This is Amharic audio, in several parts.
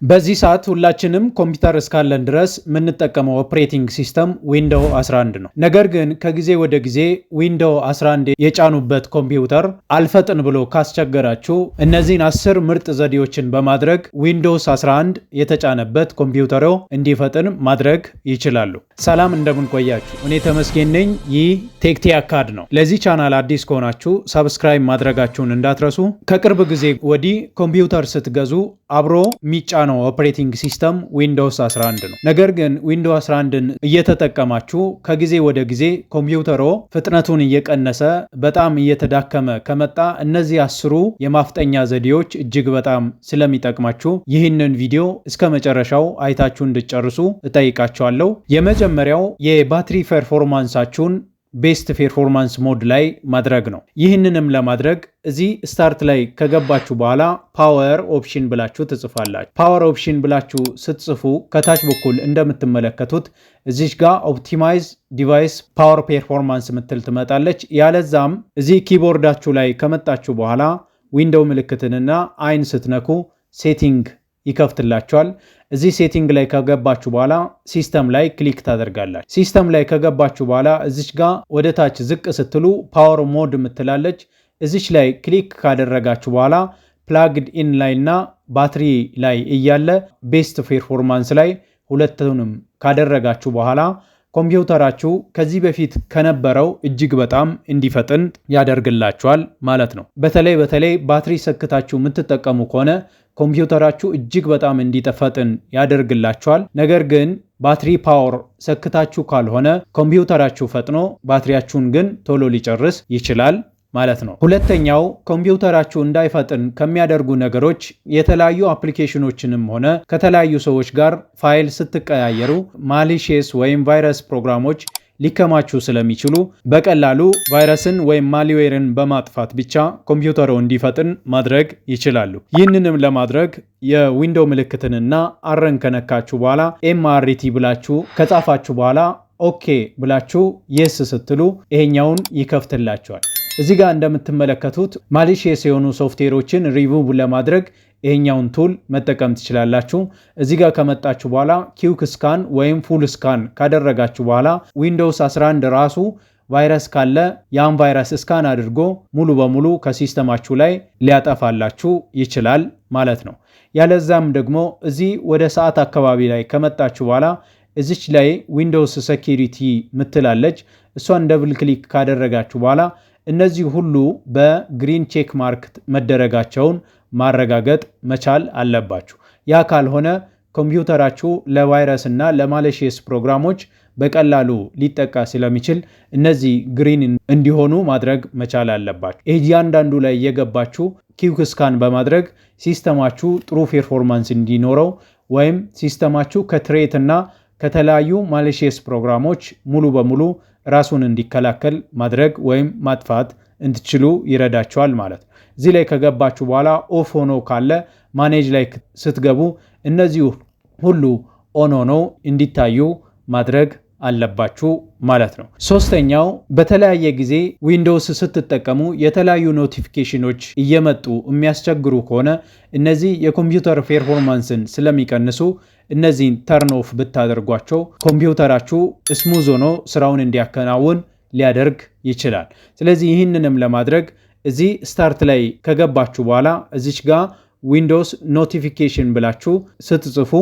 በዚህ ሰዓት ሁላችንም ኮምፒውተር እስካለን ድረስ የምንጠቀመው ኦፕሬቲንግ ሲስተም ዊንዶው 11 ነው። ነገር ግን ከጊዜ ወደ ጊዜ ዊንዶው 11 የጫኑበት ኮምፒውተር አልፈጥን ብሎ ካስቸገራችሁ እነዚህን 10 ምርጥ ዘዴዎችን በማድረግ ዊንዶውስ 11 የተጫነበት ኮምፒውተሮ እንዲፈጥን ማድረግ ይችላሉ። ሰላም እንደምን ቆያችሁ? እኔ ተመስገን ነኝ። ይህ ቴክቲያካድ ነው። ለዚህ ቻናል አዲስ ከሆናችሁ ሰብስክራይብ ማድረጋችሁን እንዳትረሱ። ከቅርብ ጊዜ ወዲህ ኮምፒውተር ስትገዙ አብሮ ሚጫ ነው ኦፕሬቲንግ ሲስተም ዊንዶውስ 11 ነው። ነገር ግን ዊንዶውስ 11ን እየተጠቀማችሁ ከጊዜ ወደ ጊዜ ኮምፒውተሮ ፍጥነቱን እየቀነሰ በጣም እየተዳከመ ከመጣ እነዚህ 10 የማፍጠኛ ዘዴዎች እጅግ በጣም ስለሚጠቅማችሁ ይህንን ቪዲዮ እስከ መጨረሻው አይታችሁ እንድጨርሱ እጠይቃችኋለሁ። የመጀመሪያው የባትሪ ፐርፎርማንሳችሁን ቤስት ፐርፎርማንስ ሞድ ላይ ማድረግ ነው። ይህንንም ለማድረግ እዚህ ስታርት ላይ ከገባችሁ በኋላ ፓወር ኦፕሽን ብላችሁ ትጽፋላችሁ። ፓወር ኦፕሽን ብላችሁ ስትጽፉ ከታች በኩል እንደምትመለከቱት እዚች ጋር ኦፕቲማይዝ ዲቫይስ ፓወር ፐርፎርማንስ ምትል ትመጣለች። ያለዛም እዚህ ኪቦርዳችሁ ላይ ከመጣችሁ በኋላ ዊንዶው ምልክትንና አይን ስትነኩ ሴቲንግ ይከፍትላችኋል። እዚህ ሴቲንግ ላይ ከገባችሁ በኋላ ሲስተም ላይ ክሊክ ታደርጋላችሁ። ሲስተም ላይ ከገባችሁ በኋላ እዚች ጋር ወደ ታች ዝቅ ስትሉ ፓወር ሞድ ምትላለች። እዚች ላይ ክሊክ ካደረጋችሁ በኋላ ፕላግድ ኢን ላይ እና ባትሪ ላይ እያለ ቤስት ፐርፎርማንስ ላይ ሁለቱንም ካደረጋችሁ በኋላ ኮምፒውተራችሁ ከዚህ በፊት ከነበረው እጅግ በጣም እንዲፈጥን ያደርግላችኋል ማለት ነው። በተለይ ባትሪ ሰክታችሁ የምትጠቀሙ ከሆነ ኮምፒውተራችሁ እጅግ በጣም እንዲፈጥን ያደርግላችኋል። ነገር ግን ባትሪ ፓወር ሰክታችሁ ካልሆነ ኮምፒውተራችሁ ፈጥኖ ባትሪያችሁን ግን ቶሎ ሊጨርስ ይችላል ማለት ነው። ሁለተኛው ኮምፒውተራችሁ እንዳይፈጥን ከሚያደርጉ ነገሮች የተለያዩ አፕሊኬሽኖችንም ሆነ ከተለያዩ ሰዎች ጋር ፋይል ስትቀያየሩ ማሊሺየስ ወይም ቫይረስ ፕሮግራሞች ሊከማቹ ስለሚችሉ በቀላሉ ቫይረስን ወይም ማሊዌርን በማጥፋት ብቻ ኮምፒውተሩ እንዲፈጥን ማድረግ ይችላሉ። ይህንንም ለማድረግ የዊንዶው ምልክትንና አረን ከነካችሁ በኋላ ኤምአርቲ ብላችሁ ከጻፋችሁ በኋላ ኦኬ ብላችሁ የስ ስትሉ ይሄኛውን ይከፍትላችኋል። እዚህ ጋር እንደምትመለከቱት ማሊሺየስ የሆኑ ሶፍትዌሮችን ሪሙቭ ለማድረግ ይሄኛውን ቱል መጠቀም ትችላላችሁ። እዚህ ጋር ከመጣችሁ በኋላ ኪውክ ስካን ወይም ፉል ስካን ካደረጋችሁ በኋላ ዊንዶውስ 11 ራሱ ቫይረስ ካለ ያን ቫይረስ ስካን አድርጎ ሙሉ በሙሉ ከሲስተማችሁ ላይ ሊያጠፋላችሁ ይችላል ማለት ነው። ያለዛም ደግሞ እዚህ ወደ ሰዓት አካባቢ ላይ ከመጣችሁ በኋላ እዚች ላይ ዊንዶውስ ሴኩሪቲ ምትላለች። እሷን ደብል ክሊክ ካደረጋችሁ በኋላ እነዚህ ሁሉ በግሪን ቼክ ማርክ መደረጋቸውን ማረጋገጥ መቻል አለባችሁ። ያ ካልሆነ ኮምፒውተራችሁ ለቫይረስ እና ለማሊሺየስ ፕሮግራሞች በቀላሉ ሊጠቃ ስለሚችል እነዚህ ግሪን እንዲሆኑ ማድረግ መቻል አለባችሁ። እያንዳንዱ ላይ የገባችሁ ኪውክ ስካን በማድረግ ሲስተማችሁ ጥሩ ፐርፎርማንስ እንዲኖረው ወይም ሲስተማችሁ ከትሬት እና ከተለያዩ ማሊሺየስ ፕሮግራሞች ሙሉ በሙሉ ራሱን እንዲከላከል ማድረግ ወይም ማጥፋት እንድትችሉ ይረዳቸዋል ማለት ነው። እዚህ ላይ ከገባችሁ በኋላ ኦፍ ሆኖ ካለ ማኔጅ ላይ ስትገቡ እነዚህ ሁሉ ኦን ሆነው እንዲታዩ ማድረግ አለባችሁ ማለት ነው። ሶስተኛው በተለያየ ጊዜ ዊንዶውስ ስትጠቀሙ የተለያዩ ኖቲፊኬሽኖች እየመጡ የሚያስቸግሩ ከሆነ እነዚህ የኮምፒውተር ፐርፎርማንስን ስለሚቀንሱ እነዚህን ተርን ኦፍ ብታደርጓቸው ኮምፒውተራችሁ ስሙዝ ሆኖ ስራውን እንዲያከናውን ሊያደርግ ይችላል። ስለዚህ ይህንንም ለማድረግ እዚህ ስታርት ላይ ከገባችሁ በኋላ እዚች ጋር ዊንዶውስ ኖቲፊኬሽን ብላችሁ ስትጽፉ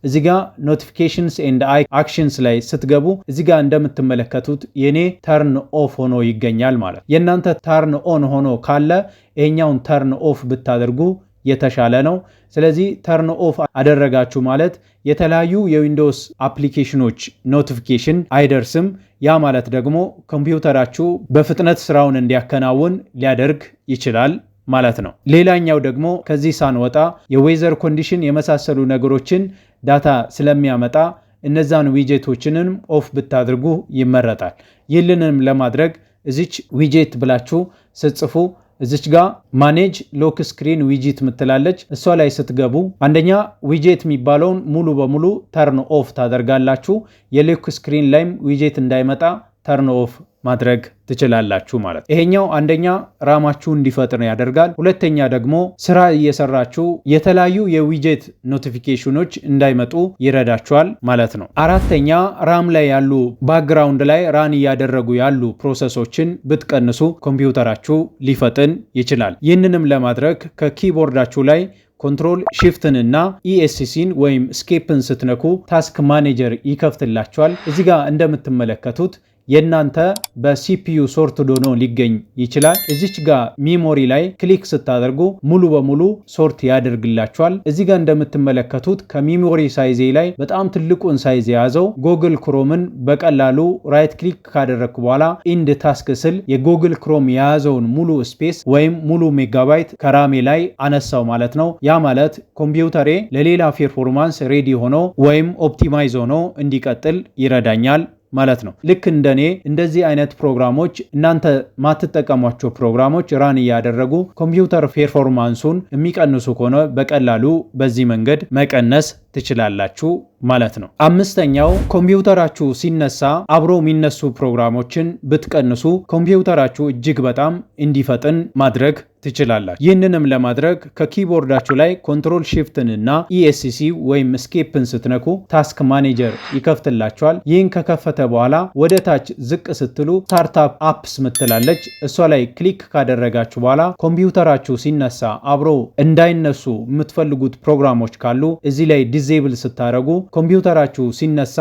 እዚህ ጋር ኖቲፊኬሽንስ ኤንድ አክሽንስ ላይ ስትገቡ እዚህ ጋር እንደምትመለከቱት የኔ ተርን ኦፍ ሆኖ ይገኛል ማለት። የእናንተ ተርን ኦን ሆኖ ካለ ይሄኛውን ተርን ኦፍ ብታደርጉ የተሻለ ነው። ስለዚህ ተርን ኦፍ አደረጋችሁ ማለት የተለያዩ የዊንዶውስ አፕሊኬሽኖች ኖቲፊኬሽን አይደርስም። ያ ማለት ደግሞ ኮምፒውተራችሁ በፍጥነት ስራውን እንዲያከናውን ሊያደርግ ይችላል ማለት ነው። ሌላኛው ደግሞ ከዚህ ሳንወጣ የዌዘር ኮንዲሽን የመሳሰሉ ነገሮችን ዳታ ስለሚያመጣ እነዛን ዊጄቶችንም ኦፍ ብታድርጉ ይመረጣል። ይህንንም ለማድረግ እዚች ዊጄት ብላችሁ ስትጽፉ እዚች ጋር ማኔጅ ሎክ ስክሪን ዊጂት ምትላለች። እሷ ላይ ስትገቡ አንደኛ ዊጄት የሚባለውን ሙሉ በሙሉ ተርን ኦፍ ታደርጋላችሁ። የሎክ ስክሪን ላይም ዊጄት እንዳይመጣ ተርን ኦፍ ማድረግ ትችላላችሁ ማለት። ይሄኛው አንደኛ ራማችሁ እንዲፈጥን ያደርጋል። ሁለተኛ ደግሞ ስራ እየሰራችሁ የተለያዩ የዊጀት ኖቲፊኬሽኖች እንዳይመጡ ይረዳችኋል ማለት ነው። አራተኛ ራም ላይ ያሉ ባክግራውንድ ላይ ራን እያደረጉ ያሉ ፕሮሰሶችን ብትቀንሱ ኮምፒውተራችሁ ሊፈጥን ይችላል። ይህንንም ለማድረግ ከኪቦርዳችሁ ላይ ኮንትሮል ሺፍትን እና ኢኤስሲን ወይም ስኬፕን ስትነኩ ታስክ ማኔጀር ይከፍትላችኋል። እዚህ ጋር እንደምትመለከቱት የእናንተ በሲፒዩ ሶርት ዶኖ ሊገኝ ይችላል። እዚች ጋር ሚሞሪ ላይ ክሊክ ስታደርጉ ሙሉ በሙሉ ሶርት ያደርግላችኋል። እዚህ ጋር እንደምትመለከቱት ከሚሞሪ ሳይዜ ላይ በጣም ትልቁን ሳይዝ የያዘው ጎግል ክሮምን በቀላሉ ራይት ክሊክ ካደረግኩ በኋላ ኢንድ ታስክ ስል የጎግል ክሮም የያዘውን ሙሉ ስፔስ ወይም ሙሉ ሜጋባይት ከራሜ ላይ አነሳው ማለት ነው። ያ ማለት ኮምፒውተሬ ለሌላ ፐርፎርማንስ ሬዲ ሆኖ ወይም ኦፕቲማይዝ ሆኖ እንዲቀጥል ይረዳኛል ማለት ነው። ልክ እንደኔ እንደዚህ አይነት ፕሮግራሞች እናንተ ማትጠቀሟቸው ፕሮግራሞች ራን እያደረጉ ኮምፒውተር ፐርፎርማንሱን የሚቀንሱ ከሆነ በቀላሉ በዚህ መንገድ መቀነስ ትችላላችሁ ማለት ነው። አምስተኛው ኮምፒውተራችሁ ሲነሳ አብሮ የሚነሱ ፕሮግራሞችን ብትቀንሱ ኮምፒውተራችሁ እጅግ በጣም እንዲፈጥን ማድረግ ትችላላችሁ። ይህንንም ለማድረግ ከኪቦርዳችሁ ላይ ኮንትሮል ሺፍትን እና ኢኤስሲ ወይም ስኬፕን ስትነኩ ታስክ ማኔጀር ይከፍትላችኋል። ይህን ከከፈተ በኋላ ወደ ታች ዝቅ ስትሉ ስታርታፕ አፕስ ምትላለች። እሷ ላይ ክሊክ ካደረጋችሁ በኋላ ኮምፒውተራችሁ ሲነሳ አብሮ እንዳይነሱ የምትፈልጉት ፕሮግራሞች ካሉ እዚህ ላይ ዲዜብል ስታደርጉ ኮምፒውተራችሁ ሲነሳ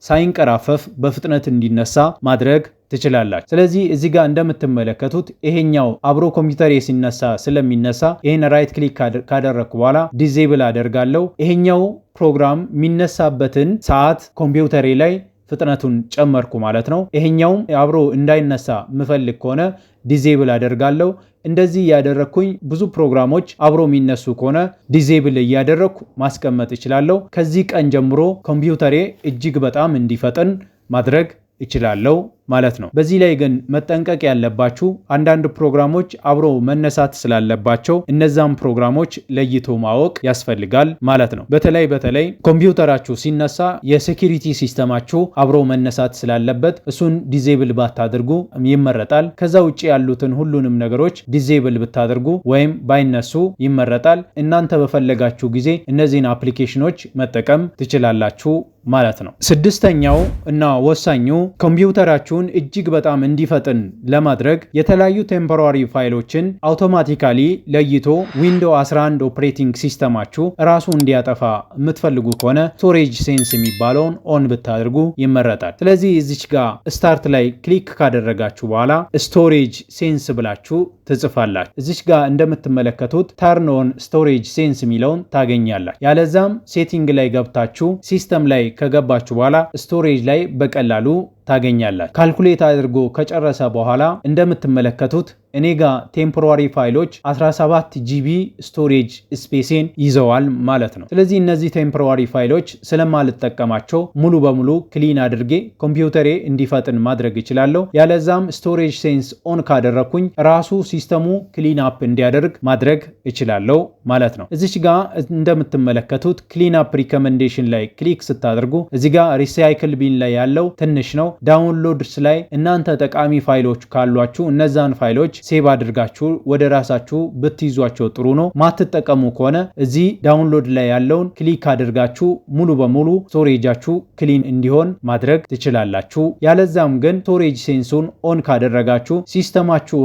ሳይንቀራፈፍ በፍጥነት እንዲነሳ ማድረግ ትችላላችሁ። ስለዚህ እዚህ ጋር እንደምትመለከቱት ይሄኛው አብሮ ኮምፒውተር ሲነሳ ስለሚነሳ ይሄን ራይት ክሊክ ካደረኩ በኋላ ዲዜብል አደርጋለሁ። ይሄኛው ፕሮግራም የሚነሳበትን ሰዓት ኮምፒውተሬ ላይ ፍጥነቱን ጨመርኩ ማለት ነው። ይሄኛውም አብሮ እንዳይነሳ ምፈልግ ከሆነ ዲዜብል አደርጋለሁ። እንደዚህ እያደረግኩኝ ብዙ ፕሮግራሞች አብሮ የሚነሱ ከሆነ ዲዜብል እያደረግኩ ማስቀመጥ እችላለሁ። ከዚህ ቀን ጀምሮ ኮምፒውተሬ እጅግ በጣም እንዲፈጥን ማድረግ እችላለሁ ማለት ነው። በዚህ ላይ ግን መጠንቀቅ ያለባችሁ አንዳንድ ፕሮግራሞች አብሮ መነሳት ስላለባቸው እነዛም ፕሮግራሞች ለይቶ ማወቅ ያስፈልጋል ማለት ነው። በተለይ ኮምፒውተራችሁ ሲነሳ የሴኩሪቲ ሲስተማችሁ አብሮ መነሳት ስላለበት እሱን ዲዜብል ባታደርጉ ይመረጣል። ከዛ ውጭ ያሉትን ሁሉንም ነገሮች ዲዜብል ብታደርጉ ወይም ባይነሱ ይመረጣል። እናንተ በፈለጋችሁ ጊዜ እነዚህን አፕሊኬሽኖች መጠቀም ትችላላችሁ ማለት ነው። ስድስተኛው እና ወሳኙ ኮምፒውተራችሁን እጅግ በጣም እንዲፈጥን ለማድረግ የተለያዩ ቴምፖራሪ ፋይሎችን አውቶማቲካሊ ለይቶ ዊንዶው 11 ኦፕሬቲንግ ሲስተማችሁ ራሱ እንዲያጠፋ የምትፈልጉ ከሆነ ስቶሬጅ ሴንስ የሚባለውን ኦን ብታደርጉ ይመረጣል። ስለዚህ እዚች ጋር ስታርት ላይ ክሊክ ካደረጋችሁ በኋላ ስቶሬጅ ሴንስ ብላችሁ ትጽፋላችሁ። እዚች ጋር እንደምትመለከቱት ተርን ኦን ስቶሬጅ ሴንስ የሚለውን ታገኛላችሁ። ያለዛም ሴቲንግ ላይ ገብታችሁ ሲስተም ላይ ከገባችሁ በኋላ ስቶሬጅ ላይ በቀላሉ ታገኛላችሁ። ካልኩሌት አድርጎ ከጨረሰ በኋላ እንደምትመለከቱት እኔ ጋር ቴምፖራሪ ፋይሎች 17 ጂቢ ስቶሬጅ ስፔስን ይዘዋል ማለት ነው። ስለዚህ እነዚህ ቴምፖራሪ ፋይሎች ስለማልጠቀማቸው ሙሉ በሙሉ ክሊን አድርጌ ኮምፒውተሬ እንዲፈጥን ማድረግ እችላለሁ። ያለዛም ስቶሬጅ ሴንስ ኦን ካደረኩኝ ራሱ ሲስተሙ ክሊን አፕ እንዲያደርግ ማድረግ እችላለሁ ማለት ነው። እዚች ጋር እንደምትመለከቱት ክሊን አፕ ሪኮመንዴሽን ላይ ክሊክ ስታደርጉ እዚህ ጋር ሪሳይክል ቢን ላይ ያለው ትንሽ ነው። ዳውንሎድስ ላይ እናንተ ጠቃሚ ፋይሎች ካሏችሁ እነዛን ፋይሎች ሴቭ አድርጋችሁ ወደ ራሳችሁ ብትይዟቸው ጥሩ ነው። ማትጠቀሙ ከሆነ እዚህ ዳውንሎድ ላይ ያለውን ክሊክ አድርጋችሁ ሙሉ በሙሉ ስቶሬጃችሁ ክሊን እንዲሆን ማድረግ ትችላላችሁ። ያለዛም ግን ስቶሬጅ ሴንሱን ኦን ካደረጋችሁ ሲስተማችሁ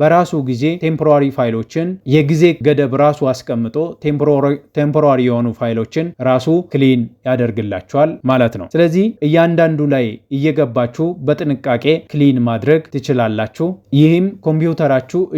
በራሱ ጊዜ ቴምፖራሪ ፋይሎችን የጊዜ ገደብ ራሱ አስቀምጦ ቴምፖራሪ የሆኑ ፋይሎችን ራሱ ክሊን ያደርግላችኋል ማለት ነው። ስለዚህ እያንዳንዱ ላይ እየገባችሁ በጥንቃቄ ክሊን ማድረግ ትችላላችሁ። ይህም ኮምፒውተራችሁ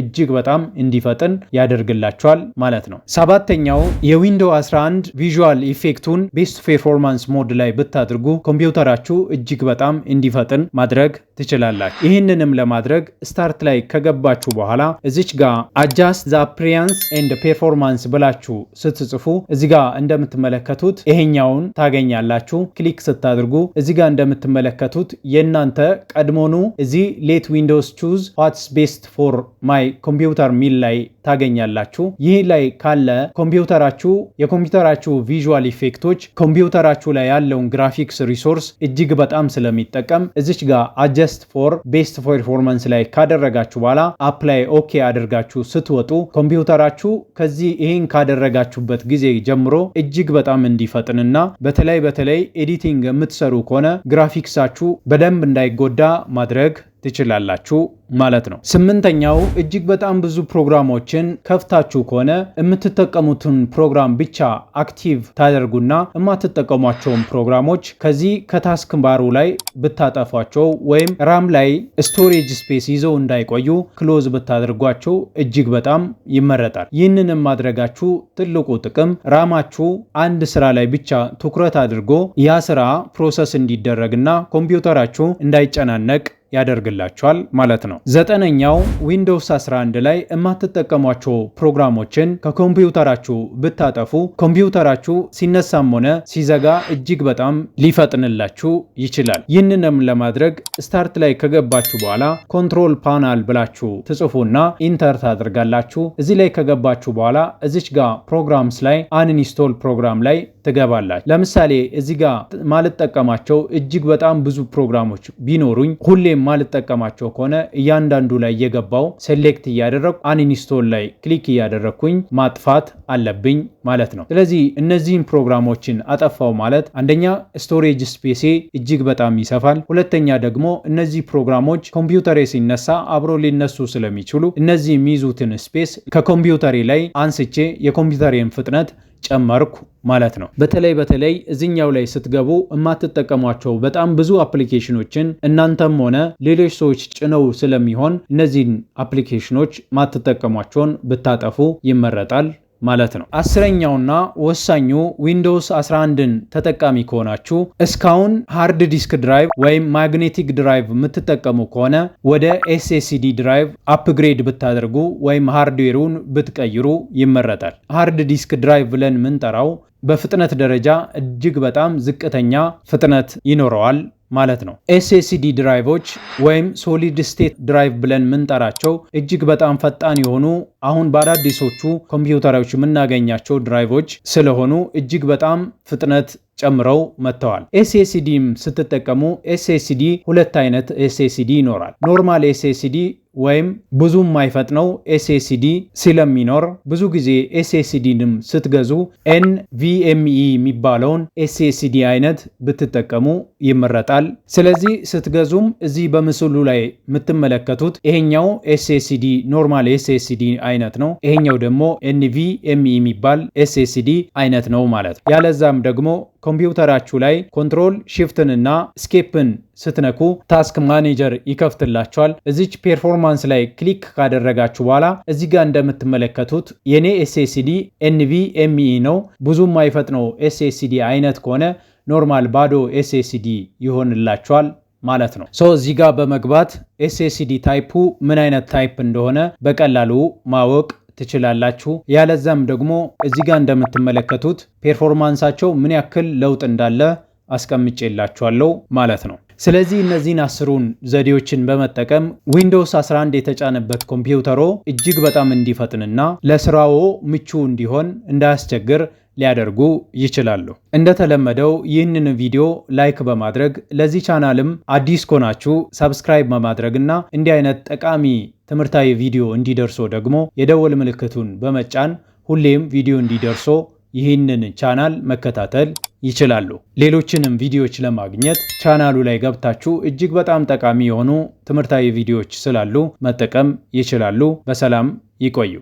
እጅግ በጣም እንዲፈጥን ያደርግላችኋል ማለት ነው። ሰባተኛው የዊንዶው 11 ቪዥዋል ኢፌክቱን ቤስት ፐርፎርማንስ ሞድ ላይ ብታድርጉ ኮምፒውተራችሁ እጅግ በጣም እንዲፈጥን ማድረግ ትችላላችሁ። ይህንንም ለማድረግ ስታርት ላይ ከገባችሁ በኋላ እዚች ጋር አጃስት ዘ አፒራንስ ኤንድ ፐርፎርማንስ ብላችሁ ስትጽፉ እዚህ ጋር እንደምትመለከቱት ይሄኛውን ታገኛላችሁ። ክሊክ ስታድርጉ እዚህ ጋር እንደምትመለከቱት የእናንተ ቀድሞኑ እዚህ ሌት ዊንዶውስ ቹዝ ዋትስ ቤስት ፎር ማይ ኮምፒውተር ሚል ላይ ታገኛላችሁ። ይህ ላይ ካለ ኮምፒውተራችሁ የኮምፒውተራችሁ ቪዥዋል ኢፌክቶች ኮምፒውተራችሁ ላይ ያለውን ግራፊክስ ሪሶርስ እጅግ በጣም ስለሚጠቀም እዚች ጋር አጀስት ፎር ቤስት ፐርፎርማንስ ላይ ካደረጋችሁ በኋላ አፕላይ ኦኬ አድርጋችሁ ስትወጡ ኮምፒውተራችሁ ከዚህ ይህን ካደረጋችሁበት ጊዜ ጀምሮ እጅግ በጣም እንዲፈጥንና በተለይ ኤዲቲንግ የምትሰሩ ከሆነ ግራፊክሳችሁ በደንብ እንዳይጎዳ ማድረግ ትችላላችሁ ማለት ነው። ስምንተኛው እጅግ በጣም ብዙ ፕሮግራሞችን ከፍታችሁ ከሆነ የምትጠቀሙትን ፕሮግራም ብቻ አክቲቭ ታደርጉና የማትጠቀሟቸውን ፕሮግራሞች ከዚህ ከታስክ ባሩ ላይ ብታጠፏቸው ወይም ራም ላይ ስቶሬጅ ስፔስ ይዘው እንዳይቆዩ ክሎዝ ብታደርጓቸው እጅግ በጣም ይመረጣል። ይህንንም ማድረጋችሁ ትልቁ ጥቅም ራማችሁ አንድ ስራ ላይ ብቻ ትኩረት አድርጎ ያ ስራ ፕሮሰስ እንዲደረግና ኮምፒውተራችሁ እንዳይጨናነቅ ያደርግላችኋል ማለት ነው። ዘጠነኛው ዊንዶውስ 11 ላይ የማትጠቀሟቸው ፕሮግራሞችን ከኮምፒውተራችሁ ብታጠፉ ኮምፒውተራችሁ ሲነሳም ሆነ ሲዘጋ እጅግ በጣም ሊፈጥንላችሁ ይችላል። ይህንንም ለማድረግ ስታርት ላይ ከገባችሁ በኋላ ኮንትሮል ፓናል ብላችሁ ትጽፉና ኢንተር ታደርጋላችሁ። እዚህ ላይ ከገባችሁ በኋላ እዚች ጋር ፕሮግራምስ ላይ አንኢንስቶል ፕሮግራም ላይ ትገባላችሁ። ለምሳሌ እዚህ ጋር ማልጠቀማቸው እጅግ በጣም ብዙ ፕሮግራሞች ቢኖሩኝ ሁሌ ማልጠቀማቸው ከሆነ እያንዳንዱ ላይ የገባው ሴሌክት እያደረኩ አንኢንስቶል ላይ ክሊክ እያደረኩኝ ማጥፋት አለብኝ ማለት ነው። ስለዚህ እነዚህን ፕሮግራሞችን አጠፋው ማለት አንደኛ ስቶሬጅ ስፔሴ እጅግ በጣም ይሰፋል፣ ሁለተኛ ደግሞ እነዚህ ፕሮግራሞች ኮምፒውተሬ ሲነሳ አብሮ ሊነሱ ስለሚችሉ እነዚህ የሚይዙትን ስፔስ ከኮምፒውተሬ ላይ አንስቼ የኮምፒውተሬን ፍጥነት ጨመርኩ ማለት ነው። በተለይ እዚህኛው ላይ ስትገቡ የማትጠቀሟቸው በጣም ብዙ አፕሊኬሽኖችን እናንተም ሆነ ሌሎች ሰዎች ጭነው ስለሚሆን እነዚህን አፕሊኬሽኖች ማትጠቀሟቸውን ብታጠፉ ይመረጣል ማለት ነው። አስረኛውና ወሳኙ ዊንዶውስ 11ን ተጠቃሚ ከሆናችሁ እስካሁን ሃርድ ዲስክ ድራይቭ ወይም ማግኔቲክ ድራይቭ የምትጠቀሙ ከሆነ ወደ ኤስኤስዲ ድራይቭ አፕግሬድ ብታደርጉ ወይም ሃርድዌሩን ብትቀይሩ ይመረጣል። ሃርድ ዲስክ ድራይቭ ብለን ምንጠራው በፍጥነት ደረጃ እጅግ በጣም ዝቅተኛ ፍጥነት ይኖረዋል ማለት ነው። ኤስኤስዲ ድራይቮች ወይም ሶሊድ ስቴት ድራይቭ ብለን ምንጠራቸው እጅግ በጣም ፈጣን የሆኑ አሁን በአዳዲሶቹ ኮምፒውተሮች የምናገኛቸው ድራይቮች ስለሆኑ እጅግ በጣም ፍጥነት ጨምረው መጥተዋል። ኤስኤስዲም ስትጠቀሙ ኤስኤስዲ ሁለት አይነት ኤስኤስዲ ይኖራል። ኖርማል ኤስኤስዲ ወይም ብዙም ማይፈጥነው ኤስኤስዲ ስለሚኖር ብዙ ጊዜ ኤስኤስዲንም ስትገዙ NVMe የሚባለውን ኤስኤስዲ አይነት ብትጠቀሙ ይመረጣል። ስለዚህ ስትገዙም እዚህ በምስሉ ላይ የምትመለከቱት ይሄኛው ኤስኤስዲ ኖርማል ኤስኤስዲ አይነት ነው። ይሄኛው ደግሞ NVMe የሚባል ኤስኤስዲ አይነት ነው ማለት ነው። ያለዛም ደግሞ ኮምፒውተራችሁ ላይ ኮንትሮል ሽፍትንና ስኬፕን ስትነኩ ታስክ ማኔጀር ይከፍትላችኋል። እዚች ፐርፎርማንስ ላይ ክሊክ ካደረጋችሁ በኋላ እዚህ ጋር እንደምትመለከቱት የኔ ኤስኤስዲ NVMe ነው። ብዙም ማይፈጥነው ኤስኤስዲ አይነት ከሆነ ኖርማል ባዶ ኤስኤስዲ ይሆንላችኋል ማለት ነው። እዚህ ጋር በመግባት ኤስኤስዲ ታይፑ ምን አይነት ታይፕ እንደሆነ በቀላሉ ማወቅ ትችላላችሁ። ያለዛም ደግሞ እዚህ ጋር እንደምትመለከቱት ፐርፎርማንሳቸው ምን ያክል ለውጥ እንዳለ አስቀምጬላችኋለሁ ማለት ነው። ስለዚህ እነዚህን 10ን ዘዴዎችን በመጠቀም ዊንዶውስ 11 የተጫነበት ኮምፒውተሮ እጅግ በጣም እንዲፈጥንና ለስራው ምቹ እንዲሆን እንዳያስቸግር ሊያደርጉ ይችላሉ። እንደተለመደው ይህንን ቪዲዮ ላይክ በማድረግ ለዚህ ቻናልም አዲስ ከሆናችሁ ሰብስክራይብ በማድረግና እንዲህ አይነት ጠቃሚ ትምህርታዊ ቪዲዮ እንዲደርሶ ደግሞ የደወል ምልክቱን በመጫን ሁሌም ቪዲዮ እንዲደርሶ ይህንን ቻናል መከታተል ይችላሉ። ሌሎችንም ቪዲዮዎች ለማግኘት ቻናሉ ላይ ገብታችሁ እጅግ በጣም ጠቃሚ የሆኑ ትምህርታዊ ቪዲዮዎች ስላሉ መጠቀም ይችላሉ። በሰላም ይቆዩ።